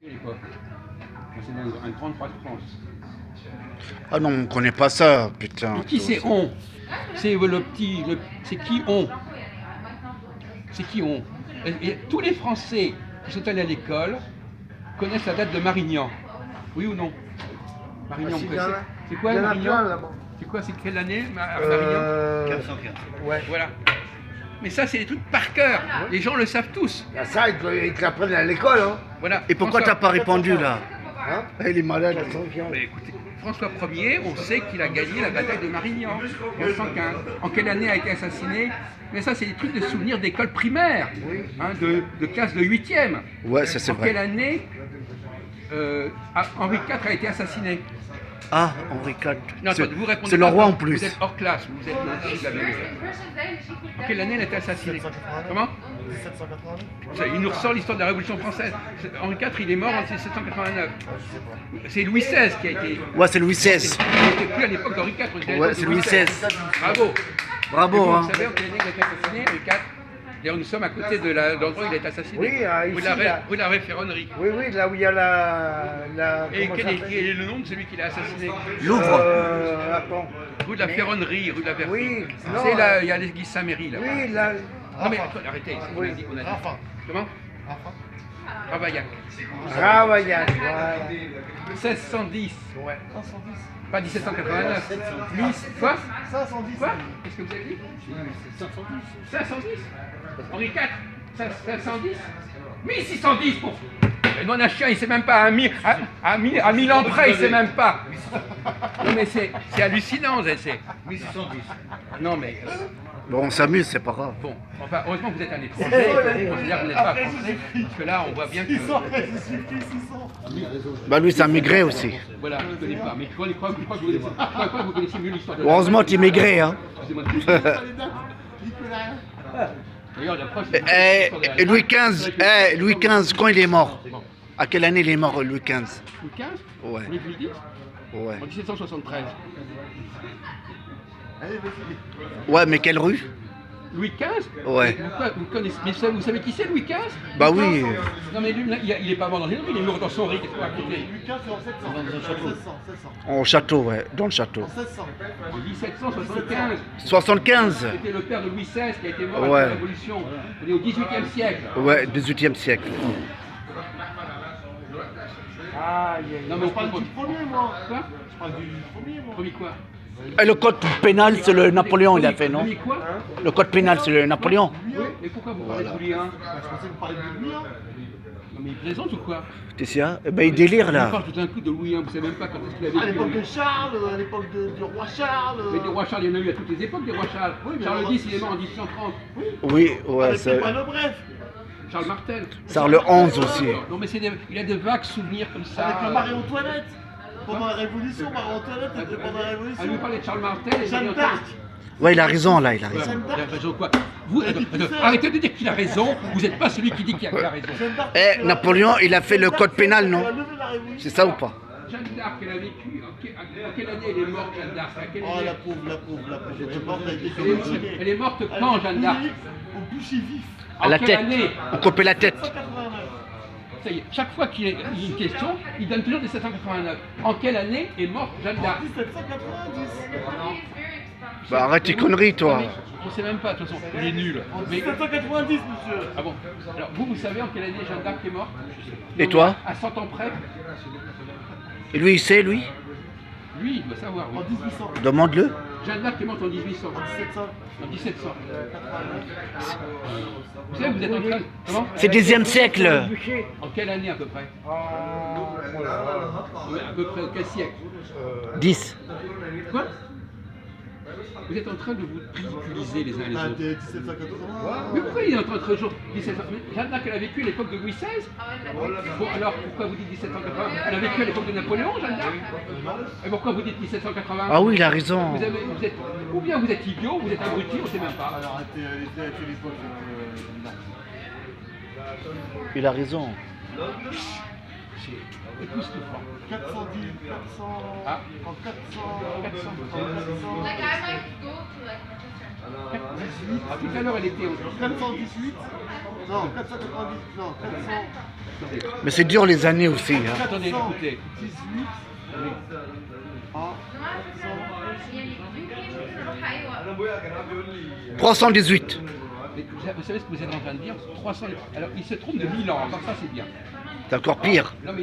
l'époque. C'est un grand roi de France. Ah non, on connaît pas ça, putain. Et qui c'est on? C'est le petit. C'est qui on? C'est qui on? Et tous les Français qui sont allés à l'école connaissent la date de Marignan. Oui ou non? Marignan, vous connaissez? C'est quoi Marignan? C'est quoi? C'est quelle année Marignan? 415. Ouais. Voilà. Mais ça, c'est des trucs par cœur. Ouais. Les gens le savent tous. Ah, ça, ils te l'apprennent à l'école. Hein. Voilà. Et pourquoi t'as pas répondu là? Hein? Il est malade. Mais écoutez, François Ier, on sait qu'il a gagné la bataille de Marignan, 1915. En quelle année a été assassiné? Mais ça, c'est des trucs de souvenirs d'école primaire, hein, de classe de 8e. Ouais, ça c'est En vrai. quelle année Henri IV a été assassiné? Ah, Henri IV. Non, attendez, vous répondez C'est le pas, roi en plus. Vous êtes hors classe, vous êtes au-dessus de la vérité. En quelle année elle a été assassinée? 1789. Comment? 1789. Il nous ressort l'histoire de la Révolution française. Henri IV, il est mort en 1789. C'est Louis XVI qui a été. Ouais, c'est Louis XVI. Il n'était plus à l'époque d'Henri IV. Ouais, c'est Louis XVI. Bravo. Bravo, Et vous, hein. vous savez en quelle année il a été assassiné, Henri IV? D'ailleurs, nous sommes à côté de l'endroit où il a été assassiné. Oui, Rue ici, là. de la Référonnerie. Oui, oui, là où il y a la Et comment quel ça est, s'appelle? quel est le nom de celui qui l'a assassiné? Louvre. Attends. Rue de la Ferronnerie, rue de la Vertu. Oui, non, C'est là, il y a l'église Saint-Méry là. Oui, là. Non mais attends, arrêtez, on a dit, on a dit. Rafa. Comment? Ravaillac. Ravaillac, voilà. 1610. Ouais. 510. Pas 1789. Quoi? 510. Quoi? Qu'est-ce que vous avez dit? 510. Henri IV 510. 1610 pour... Le non à chien, il sait même pas, à 1000 ans près, il sait même pas. Non mais c'est hallucinant, c'est... 1610. Non mais... Bon, on s'amuse, c'est pas grave. Bon, enfin, heureusement que vous êtes un étranger, on considère que vous n'êtes pas français, parce que là, on voit bien que... 600, je suis pris 600. Bah lui, c'est un migré aussi. Voilà, je ne connais pas, mais je crois que vous connaissez mieux l'histoire de la... Heureusement, tu es migré, hein. Excusez-moi. Il connaît rien. D'ailleurs, la proche... Et Louis XV, Louis XV, quand il est mort? À quelle année il est mort, Louis XV? Louis XV? Ouais. Vous le dites? Ouais. En 1773. Allez, vas-y. Ouais, mais quelle rue? Louis XV? Ouais. Vous connaissez, mais vous savez qui c'est, Louis XV? Bah oui. Non mais lui, il est pas mort dans une rue, il est mort dans son riz, qu'est-ce qu'on va raconter? Louis XV, c'est en 700. Dans un château. 1600. Au château, ouais, dans le château. En 1600. En 1775. 75? C'était le père de Louis XVI qui a été mort Ouais. à la Révolution. On est au XVIIIe siècle. Ouais, 18e siècle. Non mais on Je parle prend du premier, moi. Quoi? Je parle du premier, moi. Premier quoi? Et le code pénal, c'est le Napoléon, il a fait, non? Premier quoi? Le code pénal, c'est le Napoléon. Oui, et pourquoi vous parlez de Louis I? Bah, je pensais que vous parliez de Louis. Non mais il plaisante ou quoi? T'es sûr? Eh ben, il délire, On là. parle tout d'un coup de Louis I, vous savez même pas quand est-ce qu'il a À vécu. l'époque de Charles, à l'époque du roi Charles. Mais des rois Charles, il y en a eu à toutes les époques des rois Charles. Oui, mais Charles alors- X, il est mort en 1830. Oui, ouais, Avec c'est... Pépin le Bref. Charles Martel. Charles XI aussi. Non mais il a de vagues souvenirs comme ça. Avec le Marie-Antoinette. Pendant la Révolution, Marie-Antoinette était pendant la À lui Révolution. parler de Charles Martel et Jeanne d'Arc. Ouais, il a raison, là, il a raison. Il a raison quoi? Vous, arrêtez de dire qu'il a raison, vous n'êtes pas celui qui dit qu'il a raison. Jeanne d'Arc, Eh, Napoléon, il a fait le code pénal, non? elle a levé la Révolution. C'est ça ou pas? Jeanne d'Arc, elle a vécu, en quelle année elle est morte Jeanne d'Arc? À quelle Oh année la pauvre, la pauvre, la pauvre. Elle est morte, elle a été Elle guillotinée. est morte quand Jeanne d'Arc? Au boucher vif. À la En quelle tête. année? On coupait la tête. 189. Ça y est, chaque fois qu'il y a une question, il donne toujours 1789. En quelle année est morte Jeanne d'Arc? 1790. Bah, arrête tes conneries, toi. On sait même pas, de toute façon, il est nul. En Mais, 1790, monsieur. ah bon? Alors, vous savez en quelle année Jeanne d'Arc est morte? Et toi? À 100 ans près? Et lui, il sait, lui? Lui, il doit savoir, oui. En 1800. Demande-le. Jeanne d'Arc est morte en 1800. En 1700. En 1700. Vous savez, vous êtes en train... Comment? C'est 10e siècle. En quelle année à peu près? Oui, à peu près, quel siècle? 10. Quoi? Vous êtes en train de vous ridiculiser les uns les Ah, autres. t'es 1780. Mais pourquoi il est en train de toujours 1700? Mais Jeanne d'Arc, elle a vécu à l'époque de Louis XVI? Bon, alors pourquoi vous dites 1780? Elle a vécu à l'époque de Napoléon, Jeanne d'Arc? Et pourquoi vous dites 1780? Ah oui, il a raison. Vous êtes, ou bien vous êtes idiot, vous êtes abruti, on ne sait même pas. Alors, elle était à quelle époque non. Il a raison. C'est époustouflant. 410, 400. Ah. En 400. 400. En 400. Ah, tout à l'heure, elle était au... 418. Non, 490. Non, 400. Mais c'est dur les années aussi. Hein. Attendez, écoutez. 18. Ah, 318. Mais vous savez ce que vous êtes en train de dire? 300... Alors, il se trompe de 1000 ans, alors ça, c'est bien. C'est encore pire. Non, mais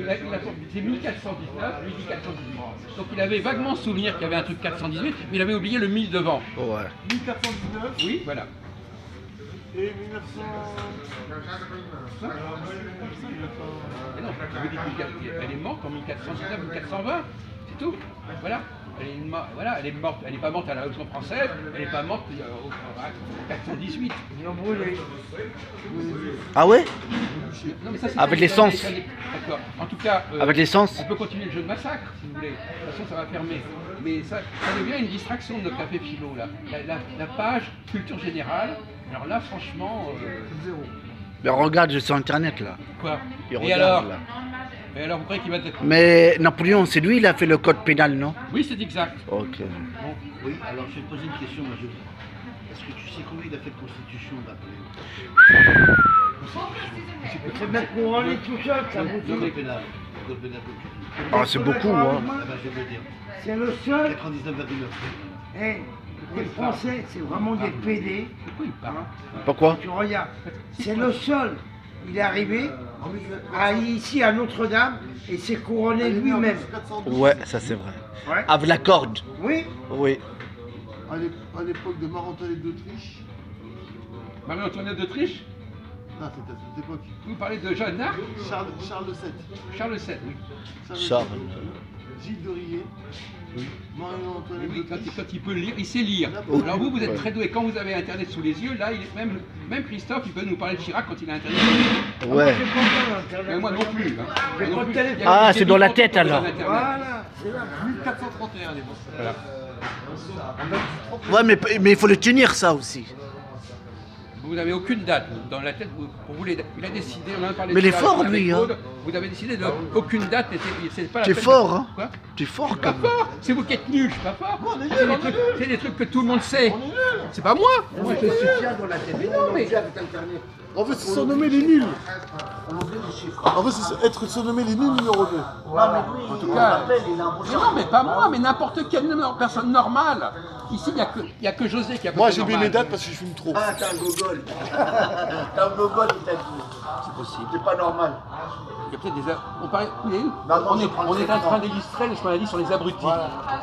c'est 1419, lui dit 418. Donc, il avait vaguement souvenir qu'il y avait un truc 418, mais il avait oublié le 1000 devant. Ouais. 1419 Oui, voilà. et 1900. Mais non, vous dites qu'elle est morte en 1419 ou 1420, c'est tout. Voilà. Voilà, elle est morte, elle n'est pas morte à la Révolution française, elle n'est pas morte au 418. Ils ont brûlé. Ah ouais? Non, mais ça, c'est Avec l'essence. D'accord. En tout cas, Avec l'essence? on peut continuer le jeu de massacre, si vous voulez. De toute façon, ça va fermer. Mais ça devient une distraction de notre café philo, là. La page culture générale, alors là, franchement... Zéro. Mais regarde, je suis sur internet là. Quoi? Il Et regarde, alors? là. Et alors, vous croyez qu'il va être... Mais Napoléon, c'est lui, il a fait le code pénal, non? Oui, c'est exact. Ok. Bon. Oui, alors je vais te poser une question, moi je... Est-ce que tu sais combien il a fait de constitution, Napoléon? C'est mettre couronné tout seul, ça vous Non, mais- Code pénal. Code pénal que tu dis. Ah, c'est beaucoup, hein. Ah ben je vais le dire. C'est le seul. 99,9. Eh, les Français, c'est vraiment des PD. Pourquoi il parle? Pourquoi? Tu regardes, c'est le seul. Il est arrivé ici à Notre-Dame et s'est couronné lui-même. Ouais, ça c'est vrai. Ouais. Avec la corde. Oui. Oui. À l'époque de Marie-Antoinette d'Autriche. Marie-Antoinette d'Autriche? Non, c'était à cette époque. Vous parlez de Jeanne d'Arc? Charles VII. Charles VII, oui. Charles. Gilles de Riez. Oui. Marie-Antoinette Oui, quand, d'Autriche. quand il peut lire, il sait lire. Alors vous, vous êtes très doué. Quand vous avez Internet sous les yeux, là, même Christophe, il peut nous parler de Chirac quand il a Internet. Ouais. Mais moi non plus. Hein. J'ai Moi pas non de plus. téléphone. Il y a Ah, des c'est dans la micros tête, qui peuvent alors. sur Internet. Voilà, c'est là. 1431 à l'époque. Voilà. Ouais, mais il faut le tenir, ça aussi. Vous n'avez aucune date dans la tête. Pour vous, il a décidé. On en a parlé. Mais il est tout à l'heure fort, avec lui, hein. Claude, vous avez décidé de aucune date. C'est pas la Tu es peine fort, de- hein. Quoi? Tu es fort, Pas quand même. fort. C'est vous qui êtes nul. Je suis pas fort. On est C'est nuls, des trucs que tout le monde sait. C'est pas moi. Moi, je suis. Mais non, mais. On veut se surnommer les nuls. On veut être surnommé les nuls numéro 2. En tout cas, mais non, mais pas moi, mais n'importe quelle personne normale. Ici, il n'y a que José qui a Moi voté j'ai mis normal. mes dates parce que je fume trop. Ah, t'as un gogol. T'as un gogol, il t'a dit. C'est possible. C'est pas normal. Il y a peut-être des... On, parlait... vous voyez, non, on je est, prends le on est en traitement. train d'illustrer ce qu'on a dit sur les abrutis.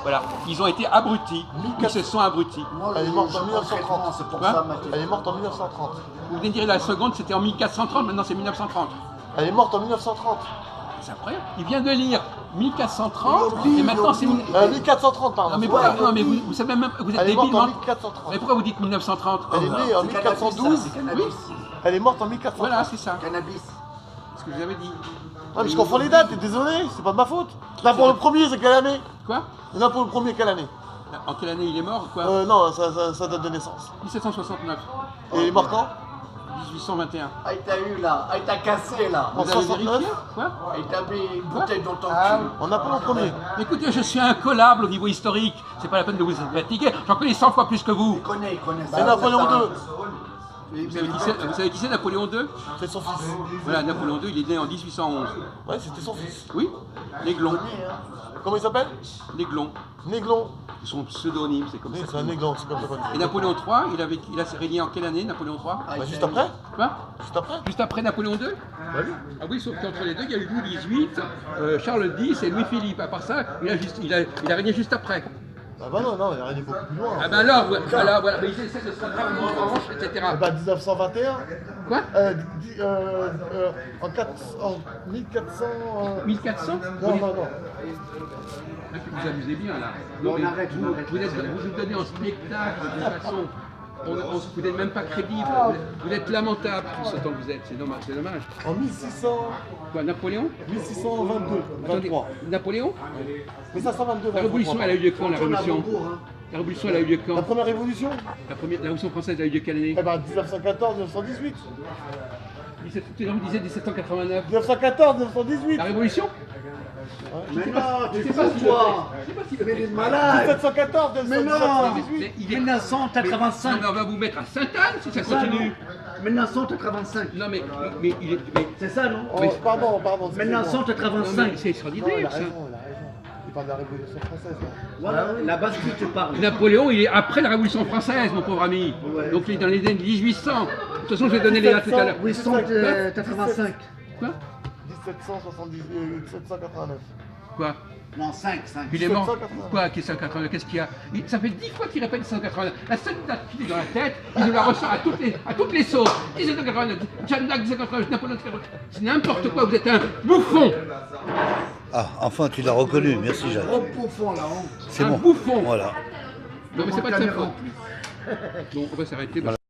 Voilà. Ils ont été abrutis. Ils se sont abrutis. Elle est morte en 1930. C'est pour Quoi ça, Mathieu. Elle est morte en 1930. Vous venez de dire la seconde, c'était en 1430, maintenant c'est 1930. Elle est morte en 1930. C'est incroyable. Il vient de lire 1430 et maintenant c'est... 1430 pardon. Non mais, pourquoi, non, mais vous savez même, vous êtes Elle est morte débile. en non 1430. Mais pourquoi vous dites 1930? Elle est née en 1412. Oui, Elle est morte en 1430. voilà, c'est ça. Cannabis. C'est ce que vous avez dit. Non mais je confonds les dates, désolé, c'est pas de ma faute. Napoléon Ier, c'est quelle année? Quoi? Napoléon Ier, quelle année? En quelle année il est mort? Quoi? Non, ça date de naissance. 1769. Et il est mort quand? 1821. Ah, il t'a eu là. Ah, il t'a cassé là. En Vous avez 69. vérifié? Quoi? Ah, il t'a mis une bouteille dans ton Ah, cul. On Napoléon Ier. Écoutez, je suis incollable au niveau historique. C'est pas la peine de vous fatiguer. J'en connais 100 fois plus que vous. Il connaît ça. Et Napoléon II. Vous savez qui c'est Napoléon II? C'est son fils. Voilà, Napoléon II, il est né en 1811. Ouais, c'était son fils. Oui, Néglon. Comment il s'appelle? Néglon. Néglon. C'est son pseudonyme, c'est comme Oui, ça. c'est un Néglon, c'est comme ça qu'on Et dit. Napoléon III, il a régné en quelle année, Napoléon III? Bah, juste après? Quoi? Juste après? Juste après Napoléon II? Ah oui, sauf qu'entre les deux, il y a eu Louis XVIII, Charles X et Louis-Philippe. À part ça, il a régné juste après. Ah bah non, il a rien beaucoup plus loin. Ah ben alors, voilà, mais ils essaient de se rattraper en revanche, etc. Eh bah 1921. Quoi? En 1400. 1400? Non. Là, vous amusez bien là. Non, mais vous nous donnez en spectacle de façon. Vous n'êtes même pas crédible. Vous êtes lamentable tout ce temps que vous êtes. C'est dommage. En 1600. Quoi, Napoléon? 1622. Attendez, 23. Napoléon? 1522. La révolution, elle a eu lieu quand, la révolution? La révolution, elle a eu lieu quand? La première révolution? La révolution française, elle a eu lieu quelle année? Eh ben 1914, 1918. Tu me disais 1789. 1914, 1918. La Révolution? Mais non, tu sais pas fous si- toi. Je sais pas si Mais il est malade. 1714, Mais non. 1918. Mais il est- 1985. Non, mais on va vous mettre à Sainte-Anne si ça continue. 1985. Non, mais il est. C'est ça, non Oh, pardon. excusez-moi. Non, 1985. mais c'est Non, extraordinaire il a ça. raison. Il parle de la Révolution française. Là. Voilà, la base qui te parle. Napoléon, il est après la Révolution française, mon pauvre ami. Donc il est dans les années 1800. De toute façon, je vais donner les dates tout à l'heure. 885. Quoi 1778, 1789. Quoi Non, 5. Il est mort. 1789. Quoi, 1789? Qu'est-ce qu'il y a? Ça fait 10 fois qu'il répète 1789. La seule date qu'il est dans la tête, il nous la ressort à toutes les sauces. 1789, Jeanne d'Arc 1789, Napoléon 1789. C'est n'importe quoi, vous êtes un bouffon. Ah, enfin, tu l'as reconnu. Merci, Jacques. Gros bouffon, la honte. C'est Un bon. bouffon. Voilà. Non, mais c'est pas de sa faute. Bon, on va s'arrêter.